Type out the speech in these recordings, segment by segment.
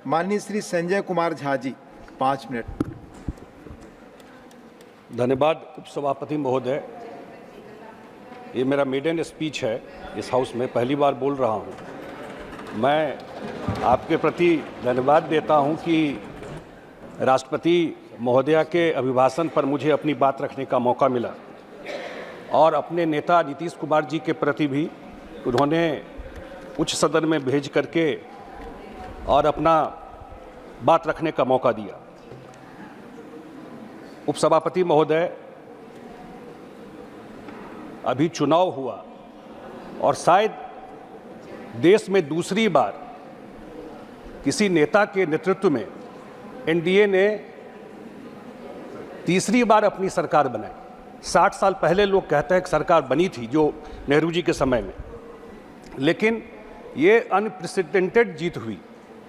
माननीय श्री संजय कुमार झा जी, 5 मिनट। धन्यवाद उपसभापति महोदय। ये मेरा मेडन स्पीच है इस हाउस में, पहली बार बोल रहा हूँ। मैं आपके प्रति धन्यवाद देता हूँ कि राष्ट्रपति महोदया के अभिभाषण पर मुझे अपनी बात रखने का मौका मिला और अपने नेता नीतीश कुमार जी के प्रति भी उन्होंने उच्च सदन में भेज करके और अपना बात रखने का मौका दिया। उपसभापति महोदय, अभी चुनाव हुआ और शायद देश में दूसरी बार किसी नेता के नेतृत्व में एनडीए ने तीसरी बार अपनी सरकार बनाई। 60 साल पहले लोग कहते हैं कि सरकार बनी थी जो नेहरू जी के समय में, लेकिन ये अनप्रेसिडेंटेड जीत हुई।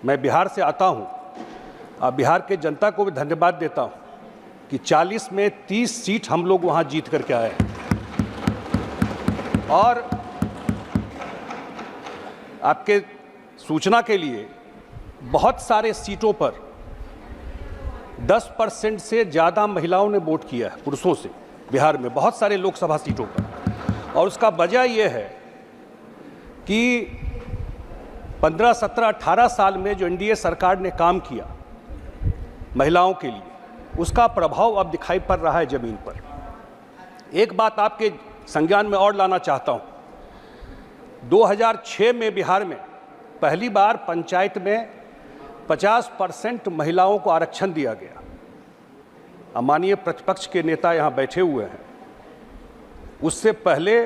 मैं बिहार से आता हूँ और बिहार के जनता को भी धन्यवाद देता हूँ कि 40 में 30 सीट हम लोग वहाँ जीत करके आए हैं। और आपके सूचना के लिए बहुत सारे सीटों पर 10% से ज़्यादा महिलाओं ने वोट किया है पुरुषों से बिहार में, बहुत सारे लोकसभा सीटों पर। और उसका वजह यह है कि 15, 17, 18 साल में जो एनडीए सरकार ने काम किया महिलाओं के लिए, उसका प्रभाव अब दिखाई पड़ रहा है ज़मीन पर। एक बात आपके संज्ञान में और लाना चाहता हूँ। 2006 में बिहार में पहली बार पंचायत में 50% महिलाओं को आरक्षण दिया गया। माननीय प्रतिपक्ष के नेता यहाँ बैठे हुए हैं। उससे पहले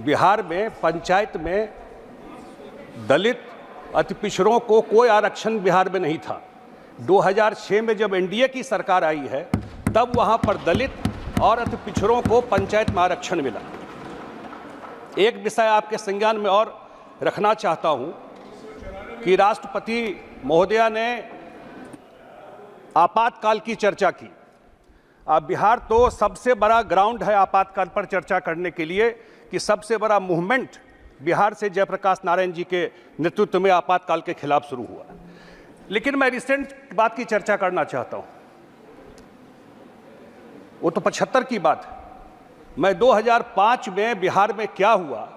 बिहार में पंचायत में दलित अति पिछड़ों को कोई आरक्षण बिहार में नहीं था। 2006 में जब एनडीए की सरकार आई है तब वहाँ पर दलित और अति पिछड़ों को पंचायत में आरक्षण मिला। एक विषय आपके संज्ञान में और रखना चाहता हूँ कि राष्ट्रपति महोदया ने आपातकाल की चर्चा की। अब बिहार तो सबसे बड़ा ग्राउंड है आपातकाल पर चर्चा करने के लिए कि सबसे बड़ा मूवमेंट बिहार से जयप्रकाश नारायण जी के नेतृत्व में आपातकाल के खिलाफ शुरू हुआ। लेकिन मैं रिसेंट बात की चर्चा करना चाहता हूँ। वो तो 75 की बात है। मैं 2005 में बिहार में क्या हुआ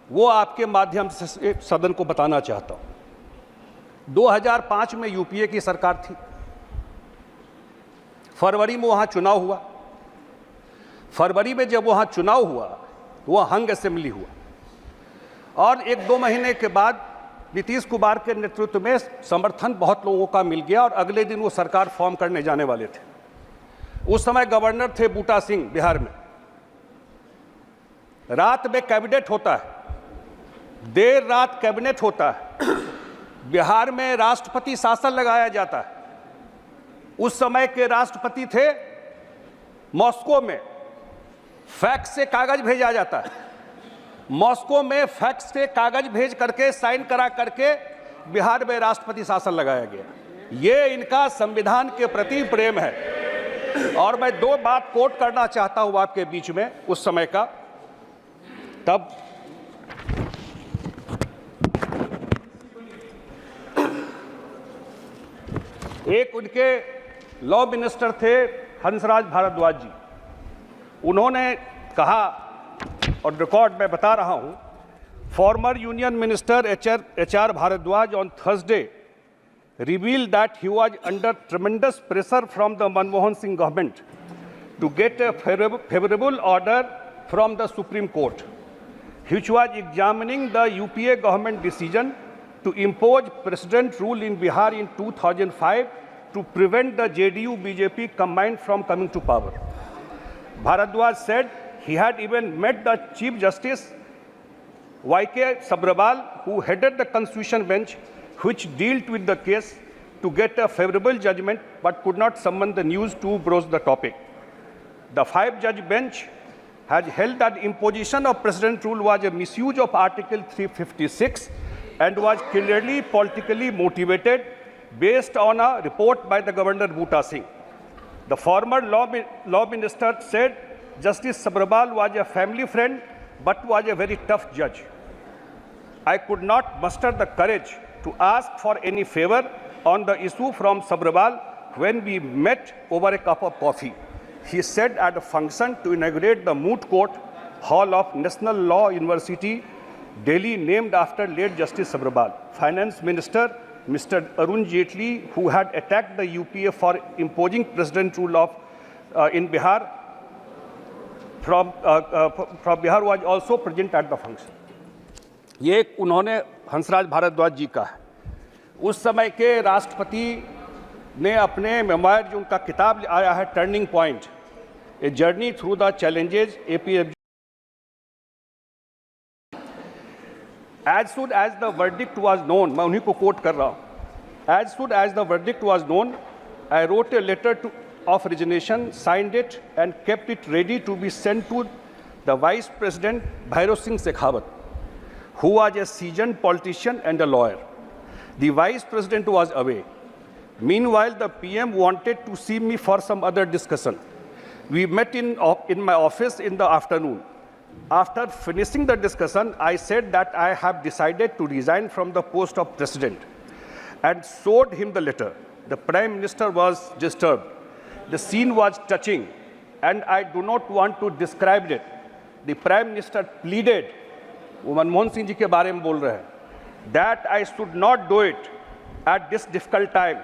वो आपके माध्यम से सदन को बताना चाहता हूँ। 2005 में यूपीए की सरकार थी। फरवरी में वहाँ चुनाव हुआ। फरवरी में जब वहाँ चुनाव हुआ तो वह हंग असेंबली हुआ और 1-2 महीने के बाद नीतीश कुमार के नेतृत्व में समर्थन बहुत लोगों का मिल गया और अगले दिन वो सरकार फॉर्म करने जाने वाले थे। उस समय गवर्नर थे बूटा सिंह बिहार में। रात में कैबिनेट होता है, देर रात कैबिनेट होता है। बिहार में राष्ट्रपति शासन लगाया जाता है। उस समय के राष्ट्रपति थे मॉस्को में, फैक्स से कागज भेजा जाता है। मॉस्को में फैक्स से कागज भेज करके साइन करा करके बिहार में राष्ट्रपति शासन लगाया गया। ये इनका संविधान के प्रति प्रेम है। और मैं 2 बात कोट करना चाहता हूं आपके बीच में उस समय का। तब एक उनके लॉ मिनिस्टर थे हंसराज भारद्वाज जी। उन्होंने कहा, और रिकॉर्ड में बता रहा हूं, former union minister HR Bhardwaj on Thursday revealed that he was under tremendous pressure from the Manmohan Singh government to get a favorable order from the Supreme Court, which was examining the UPA government decision to impose president rule in Bihar in 2005 to prevent the JDU-BJP combined from coming to power. Bharadwaj said he had even met the Chief Justice Y.K. Sabharwal, who headed the Constitution Bench, which dealt with the case, to get a favorable judgment, but could not summon the news to broach the topic. The 5-judge bench has held that imposition of president rule was a misuse of Article 356 and was clearly politically motivated based on a report by the Governor Boota Singh. The former law minister said Justice Sabharwal was a family friend but was a very tough judge. I could not muster the courage to ask for any favor on the issue from Sabharwal when we met over a cup of coffee. He said at a function to inaugurate the Moot Court Hall of National Law University, Delhi, named after late Justice Sabharwal. Finance Minister Mr. Arun Jaitley, who had attacked the UPA for imposing president rule of in Bihar, from Bihar, was also present at the function. ये उन्होंने हंसराज भारद्वाज जी का है। उस समय के राष्ट्रपति ने अपने मेमोयर, जो उनका किताब आया है turning point, a journey through the challenges APFG, as soon as the verdict was known, मैं उन्हीं को कोट कर रहा हूँ, as soon as the verdict was known, I wrote a letter of resignation, signed it and kept it ready to be sent to the Vice President Bhairav Singh Shekhawat, who was a seasoned politician and a lawyer. The Vice President was away. Meanwhile, the PM wanted to see me for some other discussion. We met in my office in the afternoon. After finishing the discussion, I said that I have decided to resign from the post of President and showed him the letter. The Prime Minister was disturbed. The scene was touching and I do not want to describe it. The Prime Minister pleaded, वो मनमोहन सिंह जी के बारे में बोल रहे हैं, that I should not do it at this difficult time.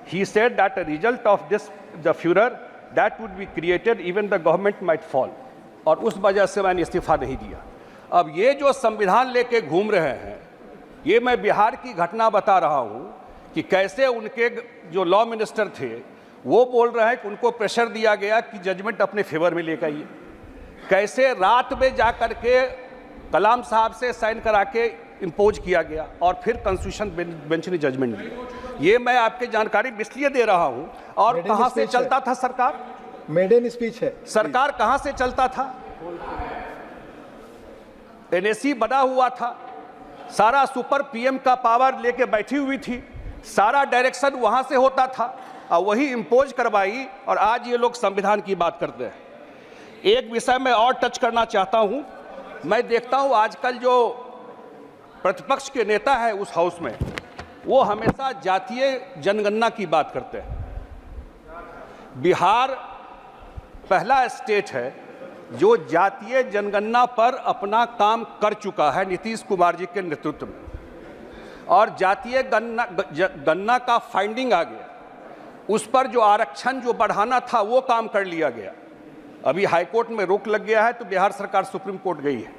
He said that a result of this, the furor that would be created, even the government might fall. और उस वजह से मैंने इस्तीफा नहीं दिया। अब ये जो संविधान लेके घूम रहे हैं, ये मैं बिहार की घटना बता रहा हूँ कि कैसे उनके जो लॉ मिनिस्टर थे वो बोल रहे हैं कि उनको प्रेशर दिया गया कि जजमेंट अपने फेवर में लेकर आइए। कैसे रात में जा कर के कलाम साहब से साइन करा के इम्पोज किया गया और फिर कॉन्स्टिट्यूशन बेंच ने जजमेंट दी। ये मैं आपके जानकारी इसलिए दे रहा हूँ। और कहाँ से चलता था सरकार? मेडन स्पीच है। सरकार कहाँ से चलता था? NSC बना हुआ था, सारा सुपर PM का पावर लेके बैठी हुई थी, सारा डायरेक्शन वहाँ से होता था और वही इम्पोज करवाई और आज ये लोग संविधान की बात करते हैं। एक विषय में और टच करना चाहता हूँ। मैं देखता हूँ आजकल जो प्रतिपक्ष के नेता है उस हाउस में, वो हमेशा जातीय जनगणना की बात करते हैं। बिहार पहला स्टेट है जो जातीय जनगणना पर अपना काम कर चुका है नीतीश कुमार जी के नेतृत्व में, और जातीय गणना का फाइंडिंग आ गया। उस पर जो आरक्षण जो बढ़ाना था वो काम कर लिया गया। अभी हाईकोर्ट में रोक लग गया है तो बिहार सरकार सुप्रीम कोर्ट गई है,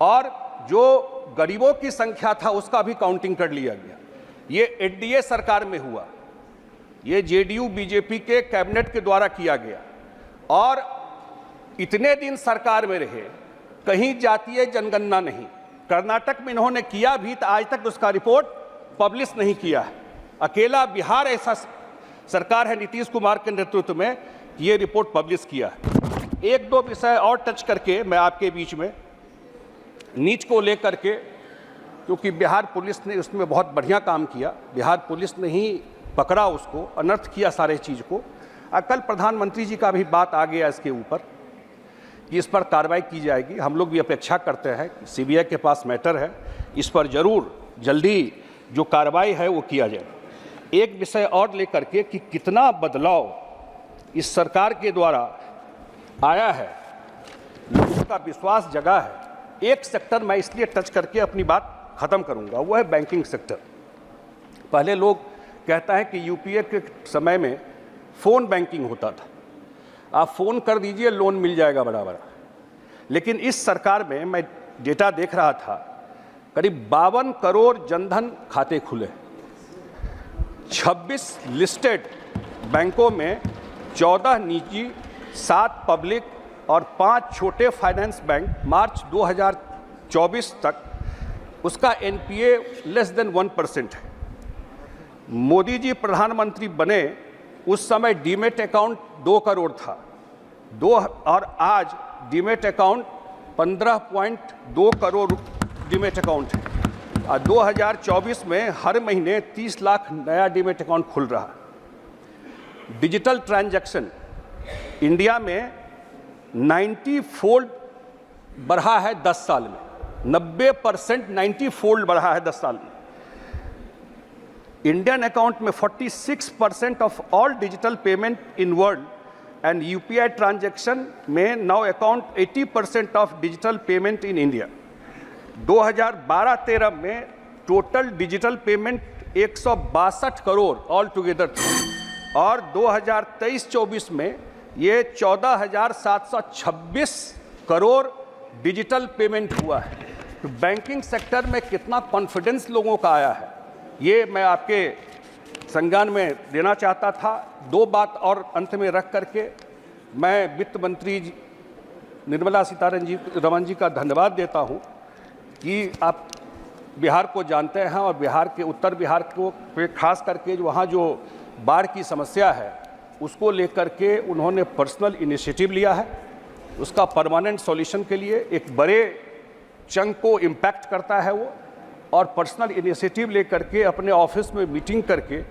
और जो गरीबों की संख्या था उसका भी काउंटिंग कर लिया गया। ये NDA सरकार में हुआ, ये JDU BJP के कैबिनेट के द्वारा किया गया, और इतने दिन सरकार में रहे, कहीं जातीय जनगणना नहीं। कर्नाटक में इन्होंने किया भी तो आज तक उसका रिपोर्ट पब्लिश नहीं किया है। अकेला बिहार ऐसा सरकार है नीतीश कुमार के नेतृत्व में ये रिपोर्ट पब्लिश किया है। एक दो विषय और टच करके मैं आपके बीच में नीच को लेकर के, क्योंकि बिहार पुलिस ने उसमें बहुत बढ़िया काम किया, बिहार पुलिस ने ही पकड़ा उसको, अनर्थ किया सारे चीज़ को। कल प्रधानमंत्री जी का भी बात आ गया इसके ऊपर कि इस पर कार्रवाई की जाएगी। हम लोग भी अपेक्षा करते हैं कि CBI के पास मैटर है, इस पर ज़रूर जल्दी जो कार्रवाई है वो किया जाए। एक विषय और लेकर के कि कितना बदलाव इस सरकार के द्वारा आया है, लोगों का विश्वास जगा है। एक सेक्टर मैं इसलिए टच करके अपनी बात ख़त्म करूंगा, वो है बैंकिंग सेक्टर। पहले लोग कहता है कि UPA के समय में फ़ोन बैंकिंग होता था, आप फ़ोन कर दीजिए लोन मिल जाएगा बड़ा बड़ा। लेकिन इस सरकार में मैं डेटा देख रहा था, करीब 52 करोड़ जनधन खाते खुले, 26 लिस्टेड बैंकों में 14 निजी, 7 पब्लिक और 5 छोटे फाइनेंस बैंक। मार्च 2024 तक उसका NPA लेस देन 1% है। मोदी जी प्रधानमंत्री बने उस समय डीमेट अकाउंट 2 करोड़ था, और आज demat account 15.2 crore demat account है, और 2024 में हर महीने 30 लाख नया डीमेट अकाउंट खुल रहा है। डिजिटल ट्रांजैक्शन इंडिया में 90 फोल्ड बढ़ा है 10 साल में, 90% 90 फोल्ड बढ़ा है 10 साल में। इंडियन अकाउंट में 46% of all digital payment in world and UPI transaction में now account 80% of digital payment in India. 2012-13 में total digital payment 162 crore all together थे और 2023-24 में ये 14,726 करोड़ डिजिटल पेमेंट हुआ है। तो बैंकिंग सेक्टर में कितना कॉन्फिडेंस लोगों का आया है, ये मैं आपके संज्ञान में देना चाहता था। दो बात और अंत में रख करके मैं वित्त मंत्री निर्मला सीतारमण जी का धन्यवाद देता हूँ कि आप बिहार को जानते हैं और बिहार के उत्तर बिहार को खास करके वहाँ जो बाढ़ की समस्या है उसको लेकर के उन्होंने पर्सनल इनिशिएटिव लिया है। उसका परमानेंट सॉल्यूशन के लिए एक बड़े चंक को इम्पैक्ट करता है वो, और पर्सनल इनिशिएटिव लेकर के अपने ऑफिस में मीटिंग करके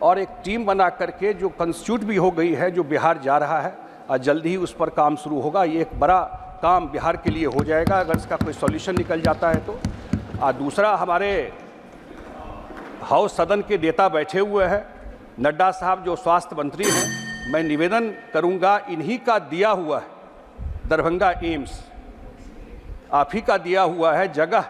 और एक टीम बना करके जो कंस्टिट्यूट भी हो गई है, जो बिहार जा रहा है और जल्दी ही उस पर काम शुरू होगा। ये एक बड़ा काम बिहार के लिए हो जाएगा अगर इसका कोई सॉल्यूशन निकल जाता है तो। दूसरा, हमारे हाउस सदन के नेता बैठे हुए हैं, नड्डा साहब जो स्वास्थ्य मंत्री हैं, मैं निवेदन करूंगा, इन्हीं का दिया हुआ है दरभंगा एम्स, आप ही का दिया हुआ है, जगह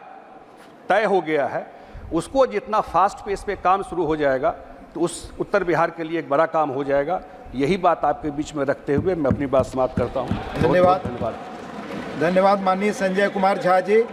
तय हो गया है, उसको जितना फास्ट पेस पे काम शुरू हो जाएगा तो उस उत्तर बिहार के लिए एक बड़ा काम हो जाएगा। यही बात आपके बीच में रखते हुए मैं अपनी बात समाप्त करता हूँ। धन्यवाद। धन्यवाद। धन्यवाद माननीय संजय कुमार झा जी।